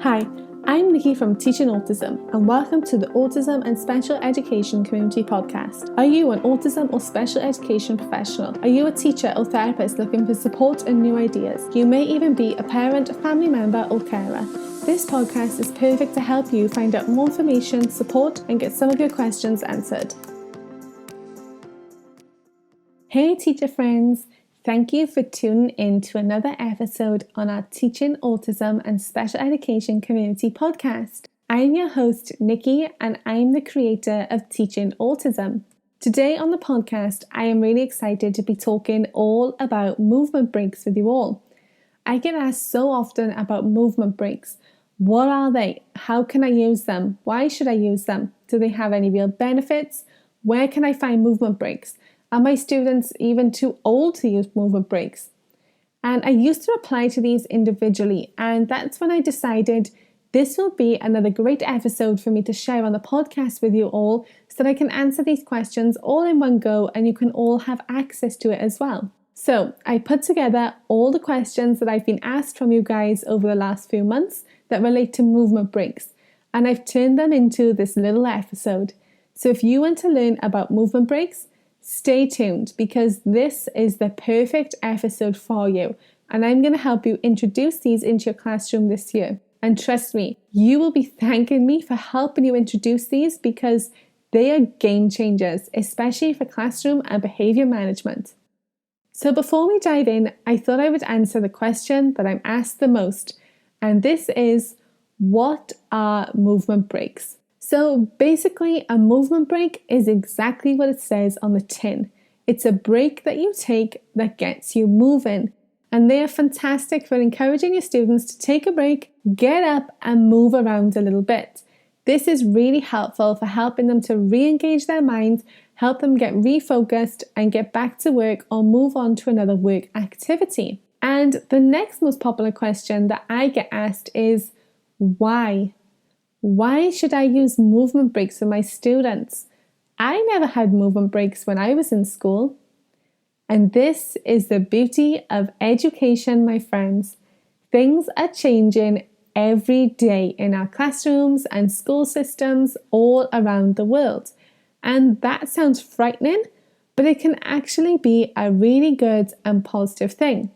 Hi, I'm Nikki from Teaching Autism, and welcome to the Autism and Special Education Community Podcast. Are you an autism or special education professional? Are you a teacher or therapist looking for support and new ideas? You may even be a parent, family member, or carer. This podcast is perfect to help you find out more information, support, and get some of your questions answered. Hey teacher friends! Thank you for tuning in to another episode on our Teaching Autism and Special Education Community Podcast. I'm your host, Nikki, and I'm the creator of Teaching Autism. Today on the podcast, I am really excited to be talking all about movement breaks with you all. I get asked so often about movement breaks. What are they? How can I use them? Why should I use them? Do they have any real benefits? Where can I find movement breaks? Are my students even too old to use movement breaks? And I used to reply to these individually, and that's when I decided this will be another great episode for me to share on the podcast with you all so that I can answer these questions all in one go and you can all have access to it as well. So I put together all the questions that I've been asked from you guys over the last few months that relate to movement breaks, and I've turned them into this little episode. So if you want to learn about movement breaks, stay tuned because this is the perfect episode for you, and I'm going to help you introduce these into your classroom this year. And trust me, you will be thanking me for helping you introduce these because they are game changers, especially for classroom and behaviour management. So before we dive in, I thought I would answer the question that I'm asked the most, and this is, what are movement breaks? So basically, a movement break is exactly what it says on the tin. It's a break that you take that gets you moving. And they are fantastic for encouraging your students to take a break, get up and move around a little bit. This is really helpful for helping them to re-engage their mind, help them get refocused and get back to work or move on to another work activity. And the next most popular question that I get asked is, why? Why should I use movement breaks for my students? I never had movement breaks when I was in school. And this is the beauty of education, my friends. Things are changing every day in our classrooms and school systems all around the world. And that sounds frightening, but it can actually be a really good and positive thing.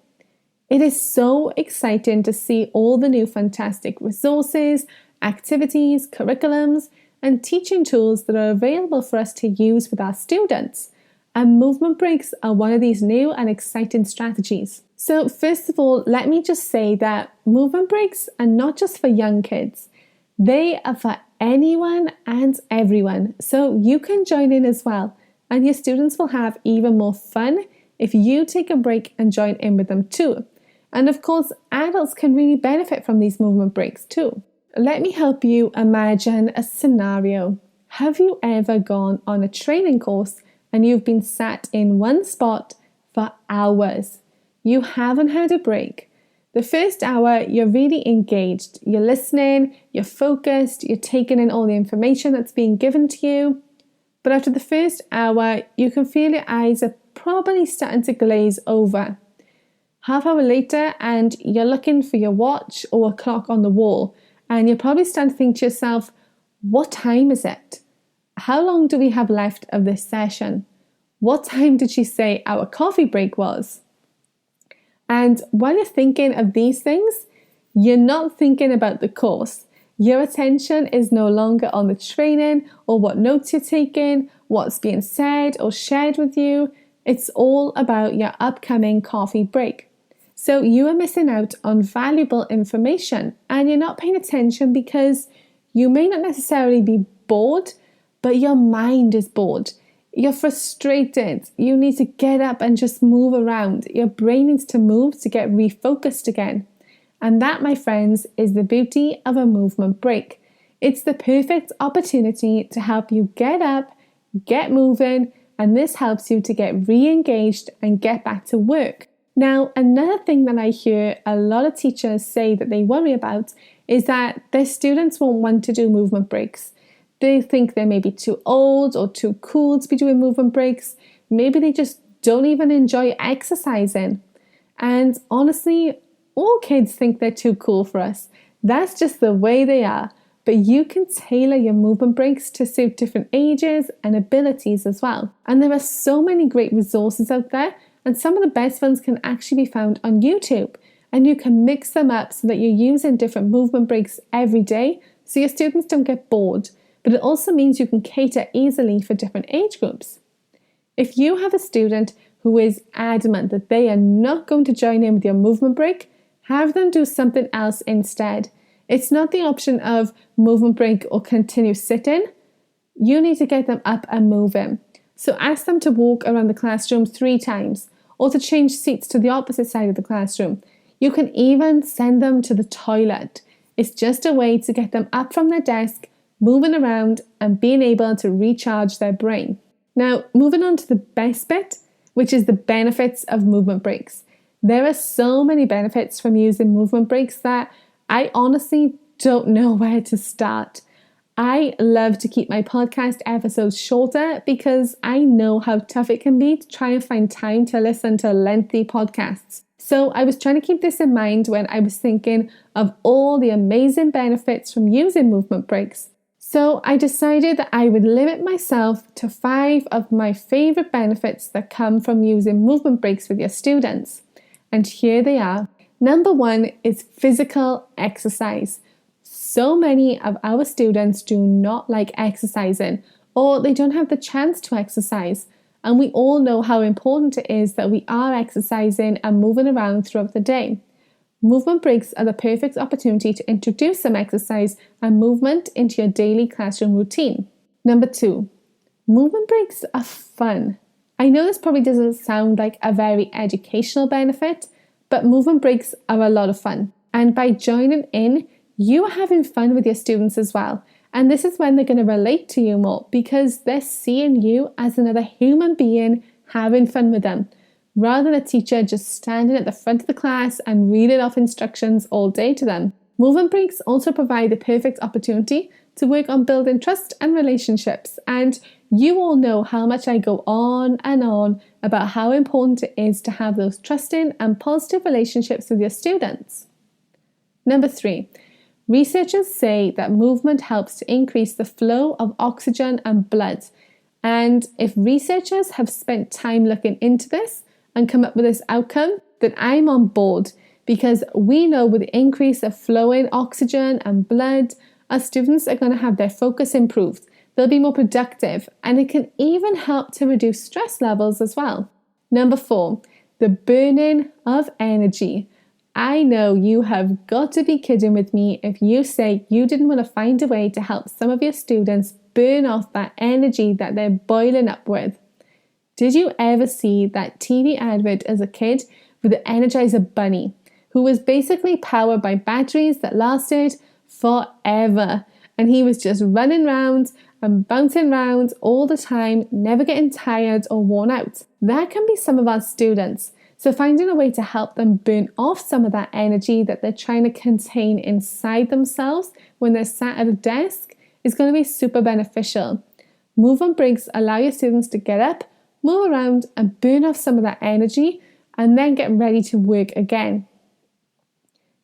It is so exciting to see all the new fantastic resources, activities, curriculums, and teaching tools that are available for us to use with our students. And movement breaks are one of these new and exciting strategies. So first of all, let me just say that movement breaks are not just for young kids. They are for anyone and everyone. So you can join in as well. And your students will have even more fun if you take a break and join in with them too. And of course, adults can really benefit from these movement breaks too. Let me help you imagine a scenario. Have you ever gone on a training course and you've been sat in one spot for hours? You haven't had a break. The first hour, you're really engaged. You're listening, you're focused, you're taking in all the information that's being given to you. But after the first hour, you can feel your eyes are probably starting to glaze over. Half hour later, and you're looking for your watch or a clock on the wall. And you're probably starting to think to yourself, what time is it? How long do we have left of this session? What time did she say our coffee break was? And while you're thinking of these things, you're not thinking about the course. Your attention is no longer on the training or what notes you're taking, what's being said or shared with you. It's all about your upcoming coffee break. So you are missing out on valuable information and you're not paying attention because you may not necessarily be bored, but your mind is bored. You're frustrated. You need to get up and just move around. Your brain needs to move to get refocused again. And that, my friends, is the beauty of a movement break. It's the perfect opportunity to help you get up, get moving, and this helps you to get re-engaged and get back to work. Now, another thing that I hear a lot of teachers say that they worry about is that their students won't want to do movement breaks. They think they may be too old or too cool to be doing movement breaks. Maybe they just don't even enjoy exercising. And honestly, all kids think they're too cool for us. That's just the way they are. But you can tailor your movement breaks to suit different ages and abilities as well. And there are so many great resources out there, and some of the best ones can actually be found on YouTube. And you can mix them up so that you're using different movement breaks every day so your students don't get bored. But it also means you can cater easily for different age groups. If you have a student who is adamant that they are not going to join in with your movement break, have them do something else instead. It's not the option of movement break or continue sitting. You need to get them up and moving. So ask them to walk around the classroom 3 times or to change seats to the opposite side of the classroom. You can even send them to the toilet. It's just a way to get them up from their desk, moving around and being able to recharge their brain. Now, moving on to the best bit, which is the benefits of movement breaks. There are so many benefits from using movement breaks that I honestly don't know where to start. I love to keep my podcast episodes shorter because I know how tough it can be to try and find time to listen to lengthy podcasts. So I was trying to keep this in mind when I was thinking of all the amazing benefits from using movement breaks. So I decided that I would limit myself to 5 of my favourite benefits that come from using movement breaks with your students. And here they are. Number 1 is physical exercise. So many of our students do not like exercising, or they don't have the chance to exercise. And we all know how important it is that we are exercising and moving around throughout the day. Movement breaks are the perfect opportunity to introduce some exercise and movement into your daily classroom routine. Number 2, movement breaks are fun. I know this probably doesn't sound like a very educational benefit, but movement breaks are a lot of fun. And by joining in, you are having fun with your students as well. And this is when they're going to relate to you more because they're seeing you as another human being having fun with them, rather than a teacher just standing at the front of the class and reading off instructions all day to them. Movement breaks also provide the perfect opportunity to work on building trust and relationships. And you all know how much I go on and on about how important it is to have those trusting and positive relationships with your students. Number 3, researchers say that movement helps to increase the flow of oxygen and blood. And if researchers have spent time looking into this and come up with this outcome, then I'm on board, because we know with the increase of flowing oxygen and blood, our students are going to have their focus improved. They'll be more productive, and it can even help to reduce stress levels as well. Number 4, the burning of energy. I know you have got to be kidding with me if you say you didn't want to find a way to help some of your students burn off that energy that they're boiling up with. Did you ever see that TV advert as a kid with the Energizer Bunny, who was basically powered by batteries that lasted forever? And he was just running around and bouncing around all the time, never getting tired or worn out. That can be some of our students. So finding a way to help them burn off some of that energy that they're trying to contain inside themselves when they're sat at a desk is going to be super beneficial. Movement breaks allow your students to get up, move around and burn off some of that energy and then get ready to work again.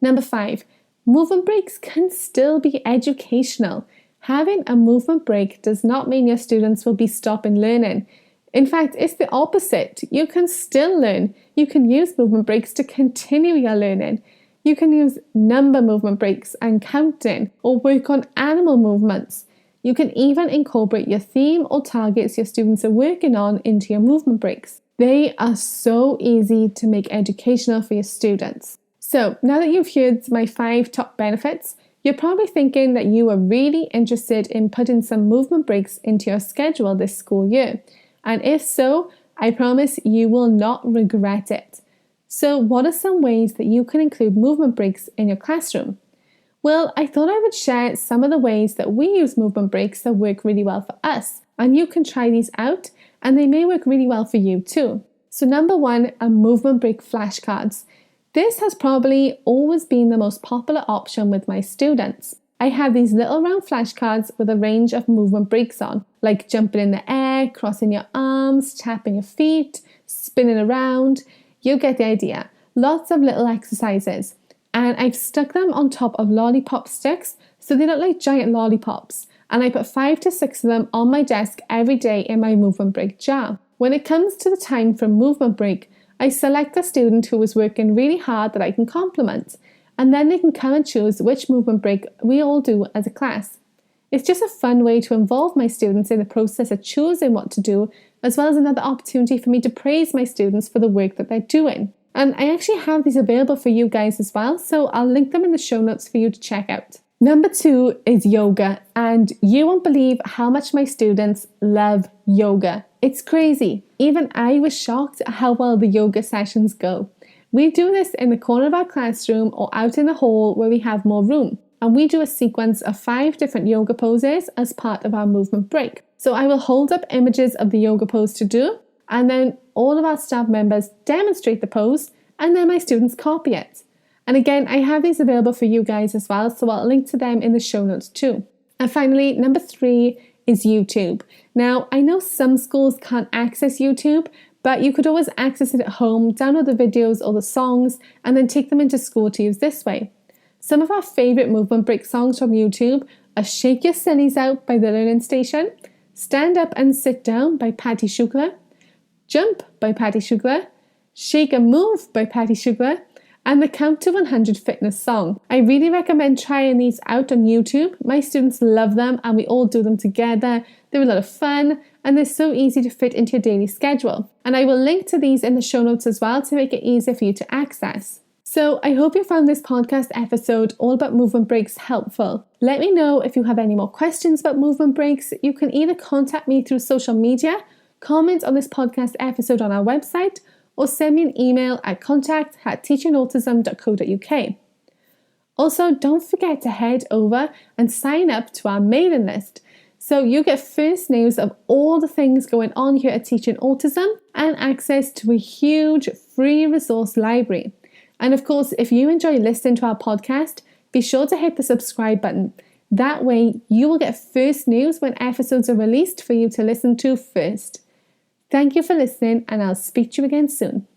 Number 5, movement breaks can still be educational. Having a movement break does not mean your students will be stopping learning. In fact, it's the opposite. You can still learn. You can use movement breaks to continue your learning. You can use number movement breaks and counting, or work on animal movements. You can even incorporate your theme or targets your students are working on into your movement breaks. They are so easy to make educational for your students. So now that you've heard my 5 top benefits, you're probably thinking that you are really interested in putting some movement breaks into your schedule this school year. And if so, I promise you will not regret it. So what are some ways that you can include movement breaks in your classroom? Well, I thought I would share some of the ways that we use movement breaks that work really well for us. And you can try these out and they may work really well for you too. So number 1 are movement break flashcards. This has probably always been the most popular option with my students. I have these little round flashcards with a range of movement breaks on, like jumping in the air, crossing your arms, tapping your feet, spinning around. You get the idea. Lots of little exercises. and I've stuck them on top of lollipop sticks so they look like giant lollipops, and I put 5 to 6 of them on my desk every day in my movement break jar. When it comes to the time for movement break, I select a student who is working really hard that I can compliment, and then they can come and choose which movement break we all do as a class. It's just a fun way to involve my students in the process of choosing what to do, as well as another opportunity for me to praise my students for the work that they're doing. And I actually have these available for you guys as well, so I'll link them in the show notes for you to check out. Number 2 is yoga, and you won't believe how much my students love yoga. It's crazy. Even I was shocked at how well the yoga sessions go. We do this in the corner of our classroom or out in the hall where we have more room. And we do a sequence of 5 different yoga poses as part of our movement break. So I will hold up images of the yoga pose to do, and then all of our staff members demonstrate the pose, and then my students copy it. And again, I have these available for you guys as well, so I'll link to them in the show notes too. And finally, number 3 is YouTube. Now, I know some schools can't access YouTube, but you could always access it at home, download the videos or the songs, and then take them into school to use this way. Some of our favourite movement break songs from YouTube are Shake Your Sillies Out by The Learning Station, Stand Up and Sit Down by Patty Shugler, Jump by Patty Shugler, Shake and Move by Patty Shugler, and the Count to 100 fitness song. I really recommend trying these out on YouTube. My students love them and we all do them together. They're a lot of fun and they're so easy to fit into your daily schedule. And I will link to these in the show notes as well to make it easier for you to access. So I hope you found this podcast episode all about movement breaks helpful. Let me know if you have any more questions about movement breaks. You can either contact me through social media, comment on this podcast episode on our website, or send me an email at contact@teachingautism.co.uk. Also, don't forget to head over and sign up to our mailing list so you get first news of all the things going on here at Teaching Autism and access to a huge free resource library. And of course, if you enjoy listening to our podcast, be sure to hit the subscribe button. That way, you will get first news when episodes are released for you to listen to first. Thank you for listening, and I'll speak to you again soon.